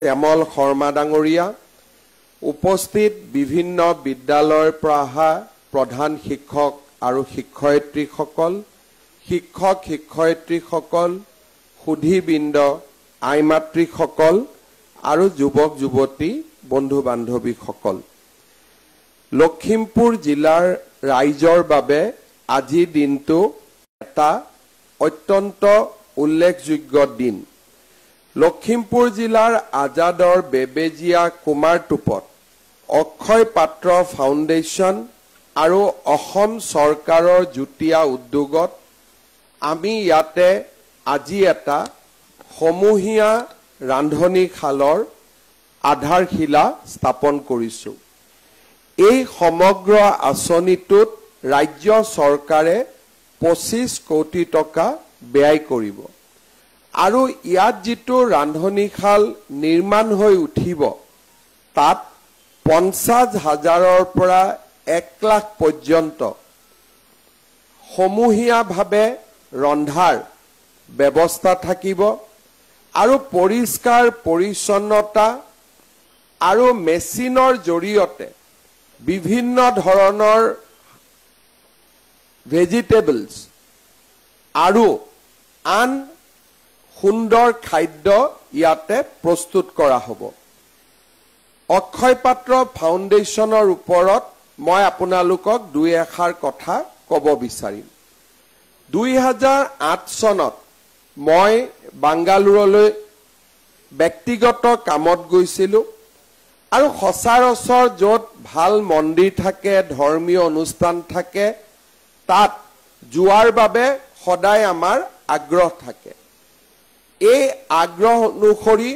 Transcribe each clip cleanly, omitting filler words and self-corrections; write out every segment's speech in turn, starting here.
শ্যামল শৰ্মা ডাঙৰীয়া, উপস্থিত বিভিন্ন বিদ্যালয়ৰ পৰা অহা প্ৰধান শিক্ষক আৰু শিক্ষয়িত্ৰীসকল, শিক্ষক-শিক্ষয়িত্ৰীসকল, সুধীবৃন্দ, আইমাতৃসকল আৰু যুৱক-যুৱতী, বন্ধু-বান্ধৱীসকল। লখিমপুৰ জিলাৰ ৰাইজৰ বাবে আজি দিনটো এটা অত্যন্ত উল্লেখযোগ্য দিন। লখিমপুৰ জিলাৰ আজাদৰ বেবেজিয়া কুমাৰটোপত অক্ষয় পাত্ৰ ফাউণ্ডেশ্যন আৰু অসম চৰকাৰৰ যুটীয়া উদ্যোগত আমি ইয়াতে আজি এটা সমূহীয়া ৰান্ধনীশালৰ আধাৰশিলা স্থাপন কৰিছোঁ। এই সমগ্ৰ আঁচনিটোত ৰাজ্য চৰকাৰে 25 কোটি টকা ব্যয় কৰিব আৰু ইয়াত যিটো ৰান্ধনীশাল নিৰ্মাণ হৈ উঠিব তাত 50,000ৰ পৰা 1 লাখ পৰ্যন্ত সমূহীয়াভাৱে ৰন্ধাৰ ব্যৱস্থা থাকিব আৰু পৰিষ্কাৰ পৰিচ্ছন্নতা আৰু মেচিনৰ জৰিয়তে বিভিন্ন ধৰণৰ ভেজিটেবলছ আৰু আন সুন্দৰ খাদ্য ইয়াতে প্ৰস্তুত কৰা হ'ব। অক্ষয় পাত্ৰ ফাউণ্ডেশ্যনৰ ওপৰত মই আপোনালোকক দুই এষাৰ কথা ক'ব বিচাৰিম। 2008 চনত মই বাংগালুৰুলৈ ব্যক্তিগত কামত গৈছিলোঁ আৰু সচৰাচৰ য'ত ভাল মন্দিৰ থাকে, ধৰ্মীয় অনুষ্ঠান থাকে, তাত যোৱাৰ বাবে সদায় আমাৰ আগ্ৰহ থাকে। এই আগ্ৰহ অনুসৰি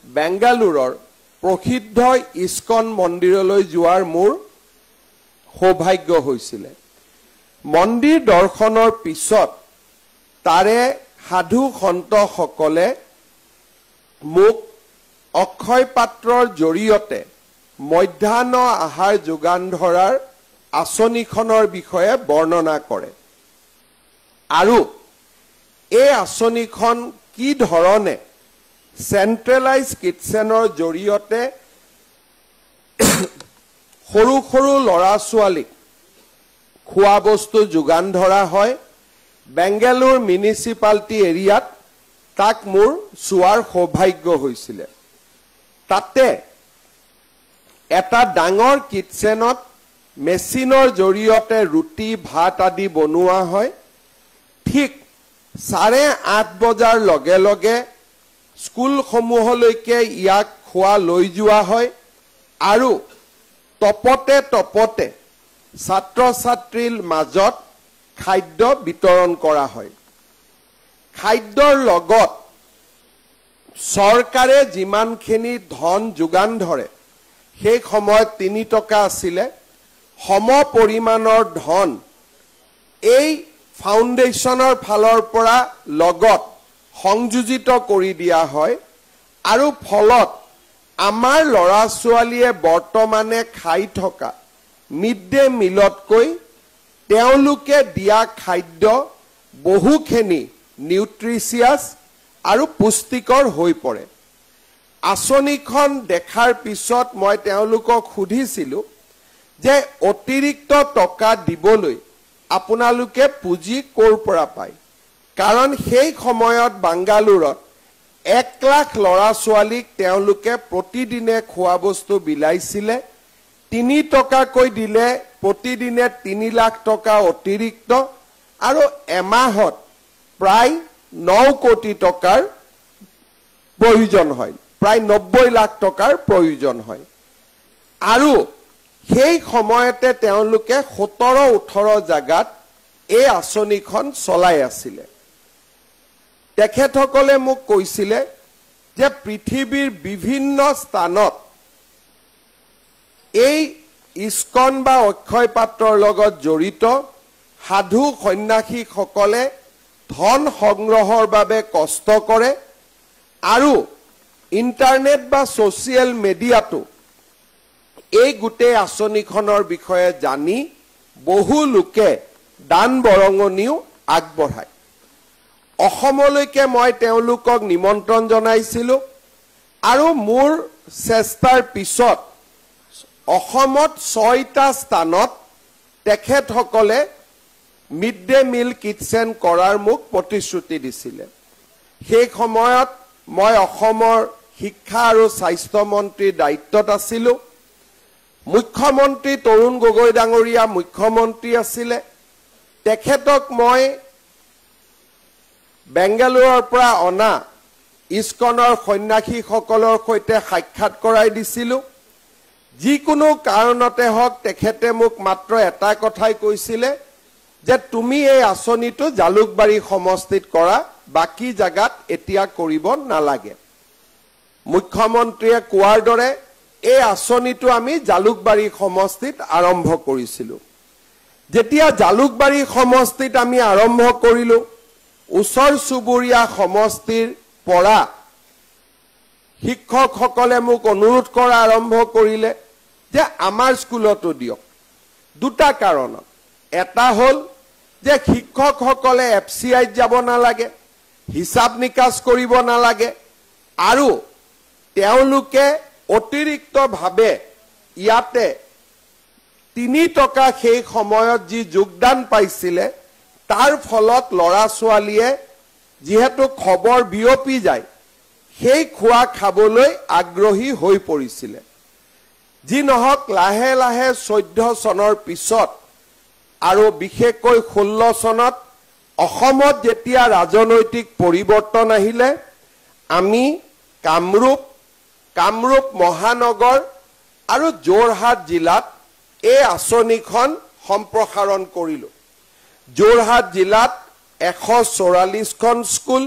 বেংগালুৰুৰ প্ৰসিদ্ধ ইস্কন মন্দিৰলৈ যোৱাৰ মোৰ সৌভাগ্য হৈছিল। মন্দিৰ দৰ্শনৰ পিছত তাৰে সাধু সন্তসকলে মোক অক্ষয় পাত্ৰৰ জৰিয়তে মধ্যাহ্ন আহাৰ যোগান ধৰাৰ আঁচনিখনৰ বিষয়ে বৰ্ণনা কৰে আৰু এই আঁচনিখন কি ধৰণে চেন্ট্ৰেলাইজ কিটচেনৰ জৰিয়তে সৰু সৰু ল'ৰা ছোৱালীক খোৱা বস্তু যোগান ধৰা হয়, বেংগালুৰু মিউনিচিপালিটি এৰিয়াত তাক মোৰ চোৱাৰ সৌভাগ্য হৈছিল। তাতে এটা ডাঙৰ কিটচেনত মেচিনৰ জৰিয়তে ৰুটি ভাত আদি বনোৱা হয়। ঠিক 8:30 বজাৰ লগে লগে স্কুলসমূহলৈকে ইয়াক খোৱা লৈ যোৱা হয় আৰু তপতে তপতে ছাত্ৰ ছাত্ৰীৰ মাজত খাদ্য বিতৰণ কৰা হয়। খাদ্যৰ লগত চৰকাৰে যিমানখিনি ধন যোগান ধৰে, সেই সময়ত 3 টকা আছিলে, সম পৰিমাণৰ ধন এই ফাউণ্ডেশ্যনৰ ফালৰ পৰা লগত সংযোজিত কৰি দিয়া হয় আৰু ফলত আমাৰ ল'ৰা ছোৱালীয়ে বৰ্তমানে খাই থকা মিড ডে মিলতকৈ তেওঁলোকে দিয়া খাদ্য বহুখিনি নিউট্ৰিচিয়াছ আৰু পুষ্টিকৰ হৈ পৰে। আঁচনিখন দেখাৰ পিছত মই তেওঁলোকক সুধিছিলোঁ যে অতিৰিক্ত টকা দিবলৈ আপোনালোকে পুঁজি ক'ৰ পৰা পায়, কাৰণ সেই সময়ত বাংগালুৰুত 1 লাখ ল'ৰা ছোৱালীক তেওঁলোকে প্ৰতিদিনে খোৱা বস্তু বিলাইছিলে। 3 টকাকৈ দিলে প্ৰতিদিনে 3 লাখ টকা অতিৰিক্ত আৰু এমাহত প্ৰায় 9 কোটি টকাৰ প্ৰয়োজন হয়, প্ৰায় 90 লাখ টকাৰ প্ৰয়োজন হয় আৰু সেই সময়তে তেওঁলোকে 17-18 জাগাত এই আঁচনিখন চলাই আছিলে। তেখেতসকলে মোক কৈছিলে যে পৃথিৱীৰ বিভিন্ন স্থানত এই ইস্কন বা অক্ষয় পাত্ৰৰ লগত জড়িত সাধু সন্যাসীসকলে ধন সংগ্ৰহৰ বাবে কষ্ট কৰে আৰু ইণ্টাৰনেট বা ছ'চিয়েল মিডিয়াটো এই গোটেই আঁচনিখনৰ বিষয়ে জানি বহু লোকে দান বৰঙনিও আগবঢ়ায়। অসমলৈকে মই তেওঁলোকক নিমন্ত্ৰণ জনাইছিলোঁ আৰু মোৰ চেষ্টাৰ পিছত অসমত 6টা স্থানত তেখেতসকলে মিড ডে মিল কিটচেন কৰাৰ মোক প্ৰতিশ্ৰুতি দিছিলে সেই সময়ত মই অসমৰ শিক্ষা আৰু স্বাস্থ্য মন্ত্ৰীৰ দায়িত্বত আছিলোঁ মুখ্যমন্ত্ৰী তৰুণ গগৈ ডাঙৰীয়া মুখ্যমন্ত্ৰী আছিলে তেখেতক মই বেংগালুৰুৰ পৰা অনা ইস্কনৰ সন্যাসীসকলৰ সৈতে সাক্ষাৎ কৰাই দিছিলোঁ যিকোনো কাৰণতে হওক তেখেতে মোক মাত্ৰ এটা কথাই কৈছিলে যে তুমি এই আঁচনিটো জালুকবাৰী সমষ্টিত কৰা বাকি জাগাত এতিয়া কৰিব নালাগে মুখ্যমন্ত্ৰীয়ে কোৱাৰ দৰে এই আঁচনিটো আমি জালুকবাৰী সমষ্টিত আৰম্ভ কৰিছিলোঁ যেতিয়া জালুকবাৰী সমষ্টিত আমি আৰম্ভ কৰিলোঁ ওচৰ চুবুৰীয়া সমষ্টিৰ পৰা শিক্ষকসকলে মোক অনুৰোধ কৰা আৰম্ভ কৰিলে যে আমাৰ স্কুলতো দিয়ক দুটা কাৰণ এটা হ'ল যে শিক্ষকসকলে এফচিআইত যাব নালাগে হিচাপ নিকাচ কৰিব নালাগে আৰু তেওঁলোকে অতিৰিক্তভাৱে ইয়াতে 3 টকা সেই সময়ত যি যোগদান পাইছিলে তাৰ ফলত লৰা ছোৱালীয়ে যেহেতু খবৰ বিয়পি যায় সেই খোৱা খাবলৈ আগ্ৰহী হৈ পৰিছিলে যি নহক লাহে লাহে 14 চনৰ পিছত আৰু বিশেষকৈ 16 চনত অসমত যেতিয়া ৰাজনৈতিক পৰিৱৰ্তন আহিলে আমি কামৰূপ মহানগৰ আৰু যোৰহাট জিলাত এই আঁচনিখন সম্প্ৰসাৰণ কৰিলোঁ যোৰহাট জিলাত 144খন স্কুল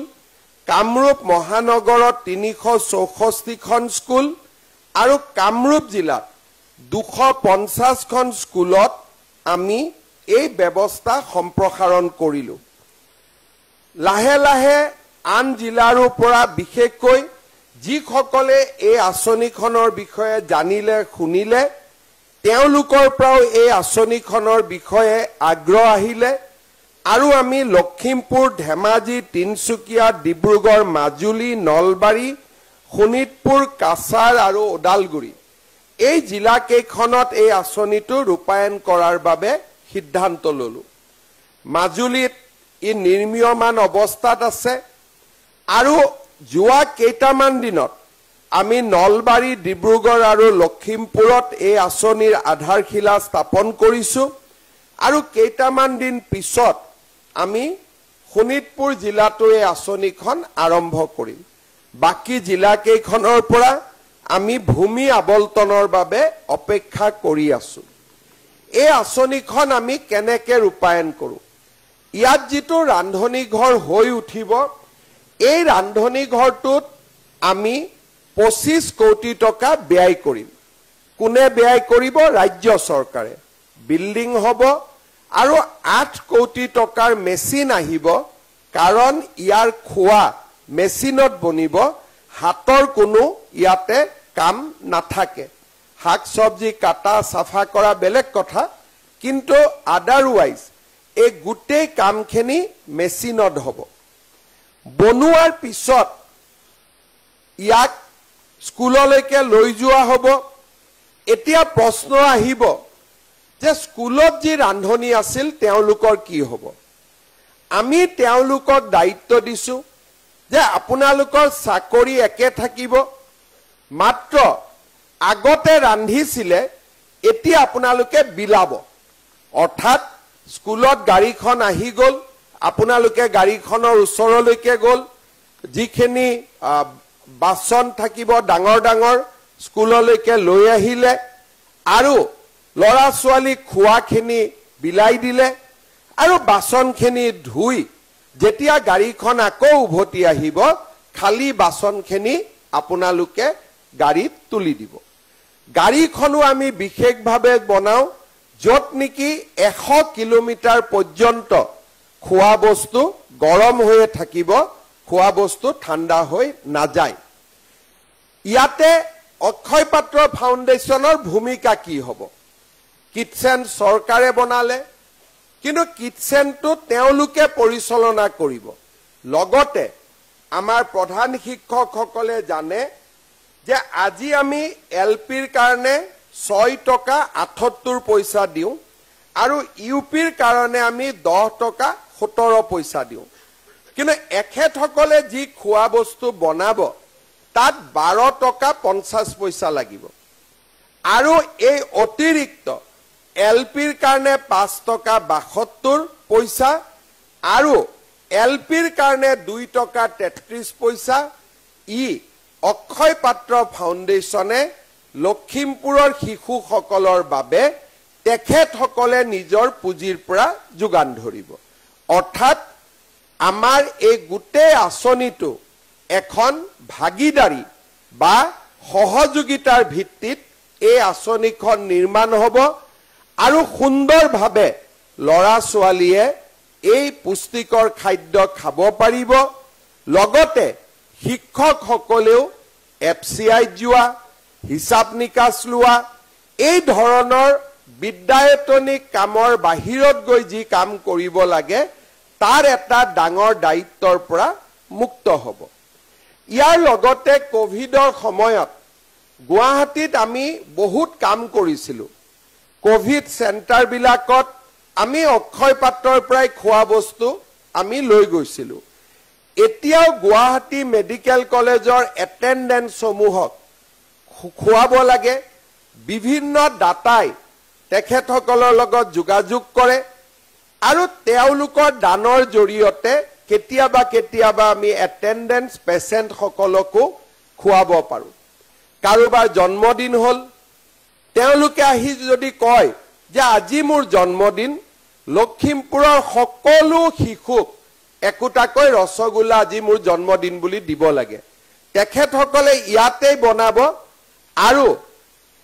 কামৰূপ মহানগৰত 364খন স্কুল আৰু কামৰূপ জিলাত 250খন স্কুলত আমি এই ব্যৱস্থা সম্প্ৰসাৰণ কৰিলোঁ লাহে লাহে আন জিলাৰো পৰা বিশেষকৈ যিসকলে এই আঁচনিখনৰ বিষয়ে জানিলে শুনিলে তেওঁলোকৰ পৰাও এই আঁচনিখনৰ বিষয়ে আগ্ৰহ আহিলে আৰু আমি লখিমপুৰ ধেমাজি তিনচুকীয়া ডিব্ৰুগড় মাজুলী নলবাৰী শোণিতপুৰ কাছাৰ আৰু ওদালগুৰি এই জিলা কেইখনত এই আঁচনিটো ৰূপায়ণ কৰাৰ বাবে সিদ্ধান্ত ললোঁ মাজুলীত ই নিৰ্মীয়মান অৱস্থাত আছে আৰু যোৱা কেইটামান দিনত আমি নলবাৰী ডিব্ৰুগড় আৰু লখিমপুৰত এই আঁচনিৰ আধাৰশিলা স্থাপন কৰিছোঁ আৰু কেইটামান দিন পিছত আমি শোণিতপুৰ জিলাতো এই আঁচনিখন আৰম্ভ কৰিম বাকি জিলা কেইখনৰ পৰা আমি ভূমি আবলটনৰ বাবে অপেক্ষা কৰি আছো এই আঁচনিখন আমি কেনেকৈ ৰূপায়ণ কৰোঁ ইয়াত যিটো ৰান্ধনী ঘৰ হৈ উঠিব এই ৰান্ধনী ঘৰটোত আমি 25 কোটি টকা ব্যয় কৰিম কোনে ব্যয় কৰিব ৰাজ্য চৰকাৰে বিল্ডিং হ'ব আৰু 8 কোটি টকাৰ মেচিন আহিব কাৰণ ইয়াৰ খোৱা মেচিনত বনিব হাতৰ কোনো ইয়াতে কাম নাথাকে শাক সবজি কাটা সাফা কৰা বেলেগ কথা কিন্তু আদাৰৱাইজ এই গোটেই কামখিনি মেচিনত হ'ব বনোৱাৰ পিছত ইয়াক স্কুললৈকে লৈ যোৱা হ'ব এতিয়া প্ৰশ্ন আহিব যে স্কুলত যি ৰান্ধনী আছিল তেওঁলোকৰ কি হ'ব আমি তেওঁলোকক দায়িত্ব দিছো যে আপোনালোকৰ চাকৰি একে থাকিব মাত্ৰ আগতে ৰান্ধিছিলে এতিয়া আপোনালোকে বিলাব অৰ্থাৎ স্কুলত গাড়ীখন আহি গ'ল আপোনালোকে গাড়ীখনৰ ওচৰলৈকে গ'ল যিখিনি বাসন থাকিব ডাঙৰ ডাঙৰ স্কুললৈকে লৈ আহিলে আৰু লৰা ছোৱালী খোৱাখিনি বিলাই দিলে আৰু বাসনখিনি ধুই যেতিয়া গাড়ীখন আকৌ উভতি আহিব খালি বাসনখিনি আপোনালোকে গাড়ীত তুলি দিব গাড়ীখনো আমি বিশেষভাৱে বনাও যত নেকি 100 কিলোমিটাৰ পৰ্যন্ত খোৱা বস্তু গৰম হৈ থাকিব খোৱা বস্তু ঠাণ্ডা হৈ নাযায় ইয়াতে অক্ষয় পাত্ৰ ফাউণ্ডেশ্যনৰ ভূমিকা কি হ'ব কিটচেন চৰকাৰে বনালে কিন্তু কিটচেনটো তেওঁলোকে পৰিচালনা কৰিব লগতে আমাৰ প্ৰধান শিক্ষকসকলে জানে যে আজি আমি এলপিৰ কাৰণে 6 টকা 78 পইচা দিওঁ আৰু ইউপিৰ কাৰণে আমি 10 টকা 17 পইচা দিওঁ কিন্তু এখেতসকলে যি খোৱা বস্তু বনাব তাত 12 টকা 50 পইচা লাগিব আৰু এই অতিৰিক্ত এলপিৰ কাৰণে 5 টকা 72 পইচা আৰু এলপিৰ কাৰণে 2 টকা 33 পইচা ই অক্ষয় পাত্ৰ ফাউণ্ডেশ্যনে লখিমপুৰৰ শিশুসকলৰ বাবে তেখেতসকলে নিজৰ পুঁজিৰ পৰা যোগান ধৰিব অৰ্থাৎ আমাৰ এই গোটেই আঁচনিটো এখন ভাগিদাৰী বা সহযোগিতাৰ ভিত্তিত এই আঁচনিখন নিৰ্মাণ হ'ব আৰু সুন্দৰভাৱে লৰা ছোৱালীয়ে এই পুষ্টিকৰ খাদ্য খাব পাৰিব লগতে শিক্ষকসকলেও এফচিআই যোৱা হিচাপ নিকাচ লোৱা এই ধৰণৰ বিদ্যায়তনিক কামৰ বাহিৰত গৈ যি কাম কৰিব লাগে তাৰ এটা ডাঙৰ দায়িত্বৰ পৰা মুক্ত হ'ব ইয়াৰ লগতে কোভিডৰ সময়ত গুৱাহাটীত আমি বহুত কাম কৰিছিলো কোভিড সেন্টাৰ বিলাকত আমি অক্ষয় পাত্ৰৰ পৰাই খোৱা বস্তু আমি লৈ গৈছিলো এতিয়াও গুৱাহাটী মেডিকেল কলেজৰ এটেন্ডেন্স সমূহক খুৱাব লাগে বিভিন্ন ডাটাই তেখেতসকলৰ লগত যোগাযোগ কৰে আৰু তেওঁলোকৰ দানৰ জৰিয়তে কেতিয়াবা আমি এটেন্ডেন্স পেশেন্ট সকলকো খুৱাব পাৰো কাৰোবাৰ জন্মদিন হল তেওঁলোকে আহি যদি কয় যে আজি মোৰ জন্মদিন লখিমপুৰৰ সকলো শিশুক একোটাকৈ ৰসগোল্লা আজি মোৰ জন্মদিন বুলি দিব লাগে তেখেতসকলে ইয়াতে বনাব আৰু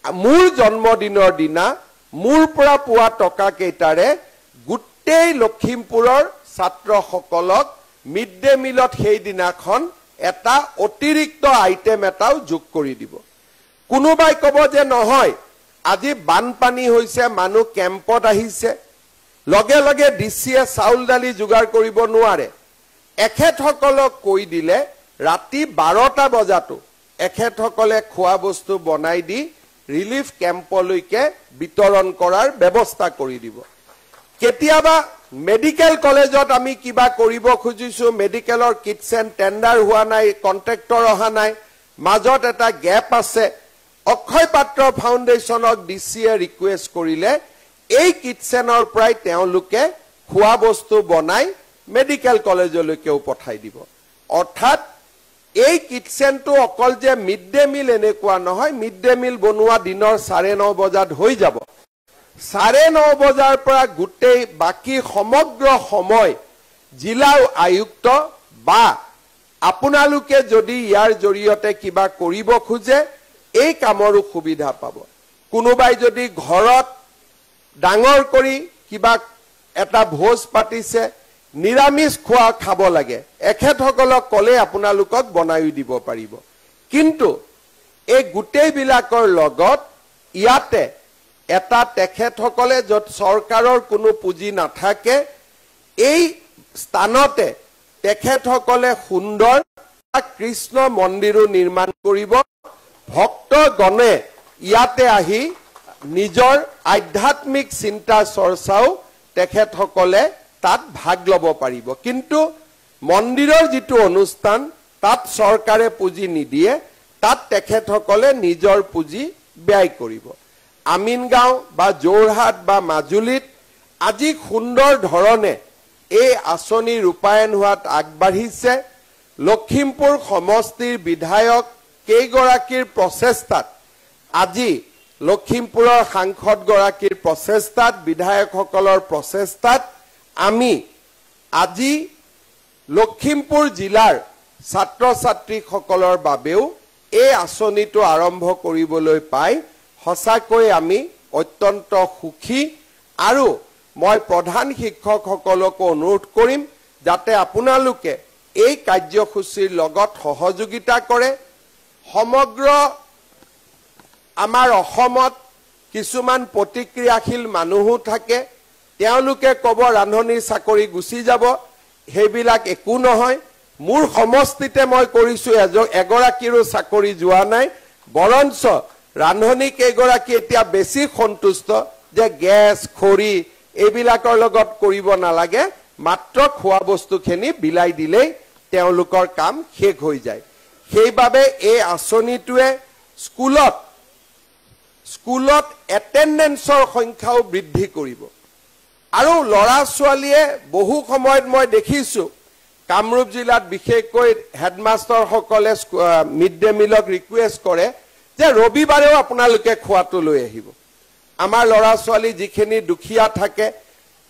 মোৰ জন্মদিনৰ দিনা মোৰ পৰা পোৱা টকা কেইটাৰে গোটেই লখিমপুৰৰ ছাত্ৰসকলক মিড ডে মিলত সেই দিনাখন এটা অতিৰিক্ত আইটেম এটাও যোগ কৰি দিব কোনোবাই ক'ব যে নহয় আজি বানপানী হৈছে মানুহ কেম্পত আহিছে লগে লগে ডিচিয়ে চাউল দালি যোগাৰ কৰিব নোৱাৰে এখেতসকলক কৈ দিলে ৰাতি 12টা বজাতো এখেতসকলে খোৱা বস্তু বনাই দি ৰিলিফ কেম্পলৈকে বিতৰণ কৰাৰ ব্যৱস্থা কৰি দিব কেতিয়াবা মেডিকেল কলেজত আমি কিবা কৰিব খুজিছো মেডিকেলৰ কিটচেন টেন্ডাৰ হোৱা নাই কন্ট্ৰাক্টৰ অহা নাই মাজত এটা গ্যাপ আছে অক্ষয় পাত্ৰ ফাউণ্ডেশ্যনক ডিচিয়ে ৰিকুৱেষ্ট কৰিলে এই কিটচেনৰ পৰাই তেওঁলোকে খোৱা বস্তু বনাই মেডিকেল কলেজলৈকেও পঠাই দিব অৰ্থাৎ এই কিটচেনটো অকল যে মিড ডে মিল এনেকুৱা নহয় মিড ডে মিল বনোৱা দিনৰ 9:30 বজাত হৈ যাব 9:30 বজাৰ পৰা গোটেই বাকি সমগ্ৰ সময় জিলা আয়ুক্ত বা আপোনালোকে যদি ইয়াৰ জৰিয়তে কিবা কৰিব খোজে এই কামৰো সুবিধা পাব কোনোবাই যদি ঘৰত ডাঙৰ কৰি কিবা এটা ভোজ পাতিছে নিৰামিষ খোৱা খাব লাগে এখেতসকলক কলে আপোনালোকক বনাই দিব পাৰিব কিন্তু এই গোটেই বিলাকৰ লগত ইয়াতে এটা তেখেতসকলে যত চৰকাৰৰ কোনো পুঁজি নাথাকে এই স্থানতে তেখেতসকলে সুন্দৰ কৃষ্ণ মন্দিৰো নিৰ্মাণ কৰিব ভক্তগণে ইয়াতে আহি নিজৰ আধ্যাত্মিক চিন্তা চৰ্চাও তেখেতসকলে তাত ভাগ লব পাৰিব কিন্তু মন্দিৰৰ যিটো অনুষ্ঠান তাত চৰকাৰে পুঁজি নিদিয়ে তাত তেখেতসকলে নিজৰ পুঁজি ব্যয় কৰিব আমিনগাঁও বা যোৰহাট বা মাজুলীত আজি সুন্দৰ ধৰণে এই আঁচনি ৰূপায়ণ হোৱাত আগবাঢ়িছে লখিমপুৰ সমষ্টিৰ বিধায়ক কেইগৰাকীৰ প্ৰচেষ্টাত আজি লখিমপুৰৰ সাংসদ গৰাকীৰ প্ৰচেষ্টাত বিধায়কসকলৰ প্ৰচেষ্টাত আমি আজি লখিমপুৰ জিলাৰ ছাত্ৰ ছাত্ৰীসকলৰ বাবেও এই আঁচনিটো আৰম্ভ কৰিবলৈ পাই সঁচাকৈ আমি অত্যন্ত সুখী আৰু মই প্ৰধান শিক্ষকসকলকো অনুৰোধ কৰিম যাতে আপোনালোকে এই কাৰ্যসূচীৰ লগত সহযোগিতা কৰে সমগ্ৰ আমাৰ অসমত কিছুমান প্ৰতিক্ৰিয়াশীল মানুহো থাকে তেওঁলোকে ক'ব ৰান্ধনিৰ চাকৰি গুচি যাব হেবিলাক একো নহয় মোৰ সমষ্টিতে মই কৰিছো এগৰাকীৰো চাকৰি যোৱা নাই বৰঞ্চ ৰান্ধনী কেইগৰাকী এতিয়া বেছি সন্তুষ্ট যে গেছ খৰি এইবিলাকৰ লগত কৰিব নালাগে, মাত্ৰ খোৱা বস্তুখিনি বিলাই দিলেই তেওঁলোকৰ কাম শেষ হৈ যায়। সেইবাবে এই আঁচনিটোৱে স্কুলত এটেণ্ডেন্সৰ সংখ্যাও বৃদ্ধি কৰিব। আৰু ল'ৰা ছোৱালীয়ে বহু সময়ত মই দেখিছোঁ কামৰূপ জিলাত বিশেষকৈ হেডমাষ্টাৰসকলে মিড ডে মিলক ৰিকুৱেষ্ট কৰে যে ৰবিবাৰেও আপোনালোকে খোৱাটো লৈ আহিব। আমাৰ ল'ৰা ছোৱালী যিখিনি দুখীয়া থাকে,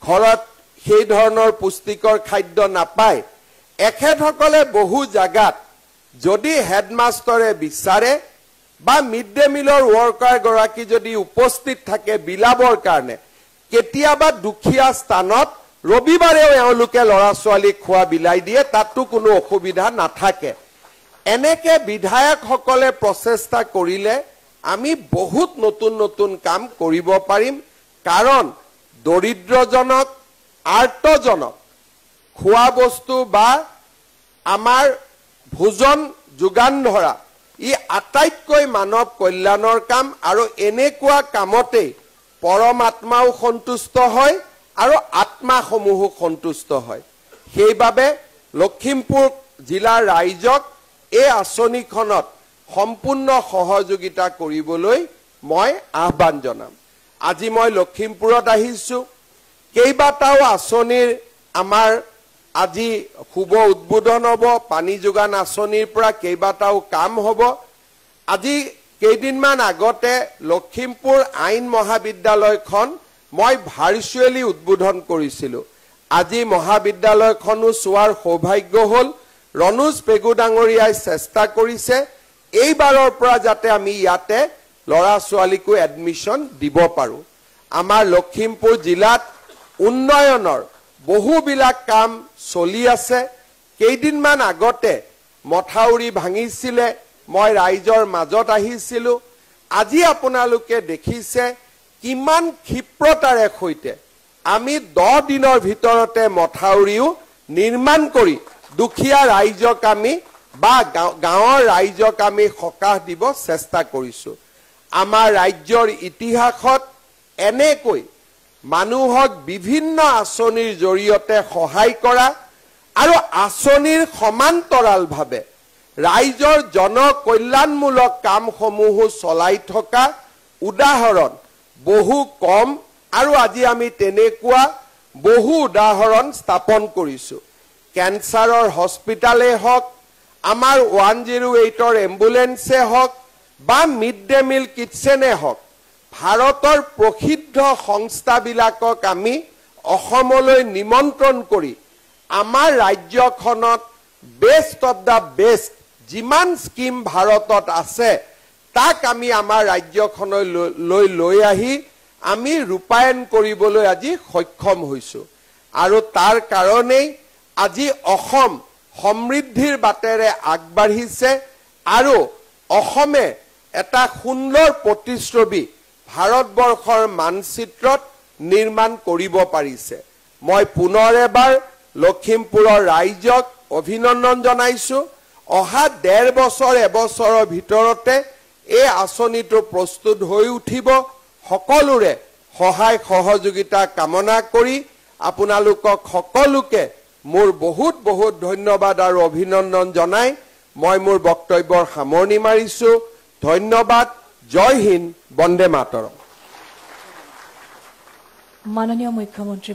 ঘৰত সেই ধৰণৰ পুষ্টিকৰ খাদ্য নাপায়, এখেতসকলে বহু জাগাত যদি হেডমাষ্টাৰে বিচাৰে বা মিড ডে মিলৰ ৱৰ্কাৰ গৰাকী যদি উপস্থিত থাকে বিলাবৰ কাৰণে, কেতিয়াবা দুখীয়া স্থানত ৰবিবাৰেও এওঁলোকে ল'ৰা ছোৱালীক খোৱা বিলাই দিয়ে, তাতো কোনো অসুবিধা নাথাকে। এনেকে বিধায়কসকলে প্ৰচেষ্টা কৰিলে আমি বহুত নতুন নতুন কাম কৰিব পাৰিম। কাৰণ দৰিদ্ৰজনক আৰ্তজনক খোৱা বস্তু বা আমাৰ ভোজন যোগান ধৰা ই আটাইতকৈ মানৱ কল্যাণৰ কাম। আৰু এনেকুৱা কামতেই পৰমাত্মাও সন্তুষ্ট হয় আৰু আত্মাসমূহো সন্তুষ্ট হয়। সেইবাবে লখিমপুৰ জিলাৰ ৰাইজক এই আঁচনিখনত সম্পূৰ্ণ সহযোগিতা কৰিবলৈ মই আহ্বান জনাম। আজি মই লখিমপুৰত আহিছোঁ, কেইবাটাও আঁচনিৰ আমাৰ আজি শুভ উদ্বোধন হ'ব। পানী যোগান আঁচনিৰ পৰা কেইবাটাও কাম হ'ব। আজি কেইদিনমান আগতে লখিমপুৰ আইন মহাবিদ্যালয়খন মই ভাৰ্চুৱেলি উদ্বোধন কৰিছিলোঁ। আজি মহাবিদ্যালয়খনো চোৱাৰ সৌভাগ্য হ'ল। ৰণোজ পেগু ডাঙৰীয়াই চেষ্টা কৰিছে এইবাৰৰ পৰা যাতে আমি ইয়াতে ল'ৰা ছোৱালীকো এডমিশ্যন দিব পাৰোঁ। আমাৰ লখিমপুৰ জিলাত উন্নয়নৰ বহুবিলাক কাম চলি আছে। কেইদিনমান আগতে মথাউৰি ভাঙিছিলে, মই ৰাইজৰ মাজত আহিছিলোঁ। আজি আপোনালোকে দেখিছে কিমান ক্ষিপ্ৰতাৰে সৈতে আমি 10 দিনৰ ভিতৰতে মথাউৰিও নিৰ্মাণ কৰি দুখীয়া ৰাইজক আমি বা গাঁৱৰ ৰাইজক আমি সকাহ দিব চেষ্টা কৰিছোঁ। আমাৰ ৰাজ্যৰ ইতিহাসত এনেকৈ মানুহক বিভিন্ন আঁচনিৰ জৰিয়তে সহায় কৰা আৰু আঁচনিৰ সমান্তৰালভাৱে ৰাইজৰ জনকল্যাণমূলক কামসমূহো চলাই থকা উদাহৰণ বহু কম। আৰু আজি আমি তেনেকুৱা বহু উদাহৰণ স্থাপন কৰিছোঁ। কেঞ্চাৰৰ হস্পিটালেই হওক, আমাৰ 108ৰ এম্বুলেন্সে হওক বা মিড ডে মিল কিটচেনে হওক, ভাৰতৰ প্ৰসিদ্ধ সংস্থাবিলাকক আমি অসমলৈ নিমন্ত্ৰণ কৰি আমাৰ ৰাজ্যখনত বেষ্ট অফ দ্য বেষ্ট যিমান স্কিম ভাৰতত আছে তাক আমি আমাৰ ৰাজ্যখনলৈ লৈ আহি আমি ৰূপায়ণ কৰিবলৈ আজি সক্ষম হৈছোঁ। আৰু তাৰ কাৰণেই আজি অসম সমৃদ্ধিৰ বাটেৰে আগবাঢ়িছে আৰু অসমে এটা সুন্দৰ প্ৰতিচ্ছবি ভাৰতবৰ্ষৰ মানচিত্ৰত নিৰ্মাণ কৰিব পাৰিছে। মই পুনৰ এবাৰ লখিমপুৰৰ ৰাইজক অভিনন্দন জনাইছোঁ। অহা 1.5 বছৰ এবছৰৰ ভিতৰতে এই আঁচনিটো প্ৰস্তুত হৈ উঠিব। সকলোৰে সহায় সহযোগিতা কামনা কৰি আপোনালোকক সকলোকে মোৰ বহুত বহুত ধন্যবাদ আৰু অভিনন্দন জনাই মই মোৰ বক্তব্যৰ সামৰণি মাৰিছোঁ। ধন্যবাদ। জয় হিন্দ, বন্দে মাতৰম। মাননীয় মুখ্যমন্ত্ৰী